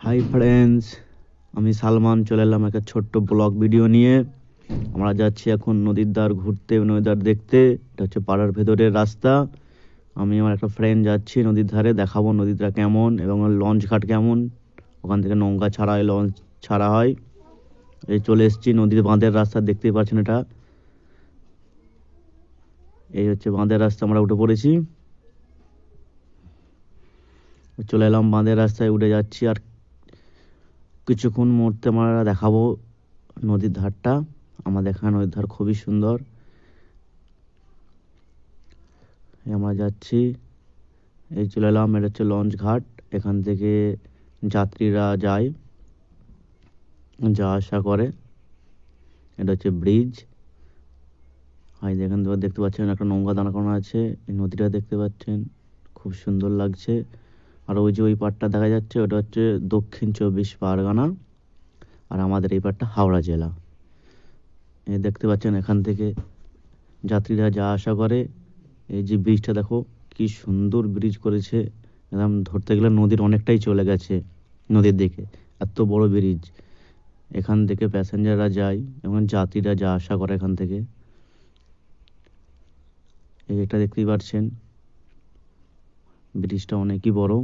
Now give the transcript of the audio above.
Hi friends, আমি সালমান চলে এলাম একটা ছোট্ট ব্লগ ভিডিও নিয়ে। আমরা যাচ্ছি এখন নদীর ধার ঘুরতে, নদীর ধার দেখতে। এটা হচ্ছে পাড়ার ভেতরের রাস্তা। আমি আমার একটা ফ্রেন্ড যাচ্ছি নদীর ধারে, দেখাবো নদীটা কেমন এবং লঞ্চ ঘাট কেমন। ওখান থেকে নৌকা ছাড়া হয়, লঞ্চ ছাড়া হয়। এই চলে এসেছি নদীর বাঁধের রাস্তা, দেখতেই পাচ্ছেন। এটা এই হচ্ছে বাঁধের রাস্তা, আমরা উঠে পড়েছি। চলে এলাম বাঁধের রাস্তায়, উঠে যাচ্ছি। আর কিছুক্ষণ মুহূর্তে আমরা দেখাবো নদীর ধারটা। আমাদের এখানে নদীর ধার খুবই সুন্দর। আমরা যাচ্ছি, এই চলে এলাম। এটা হচ্ছে লঞ্চ ঘাট, এখান থেকে যাত্রীরা যায়, যাওয়া আসা করে। এটা হচ্ছে ব্রিজ। এখান থেকে দেখতে পাচ্ছেন একটা নৌকা দাঁড় করানো আছে। এই নদীটা দেখতে পাচ্ছেন, খুব সুন্দর লাগছে। আর ওই যে ওই পাড়টা দেখা যাচ্ছে, ওটা হচ্ছে দক্ষিণ 24 পরগনা। আর আমাদের এই পাড়টা হাওড়া জেলা। এই দেখতে পাচ্ছেন এখান থেকে যাত্রীরা যাওয়া আসা করে। এই যে ব্রিজটা দেখো, কি সুন্দর ব্রিজ করেছে। একদম ধরতে গেলে নদীর অনেকটাই চলে গেছে নদীর দিকে, এত বড় ব্রিজ। এখান থেকে প্যাসেঞ্জাররা যায় এবং যাত্রীরা যাওয়া আসা করে এখান থেকে। এটা দেখতেই পাচ্ছেন, ব্রিজটা অনেকই বড়।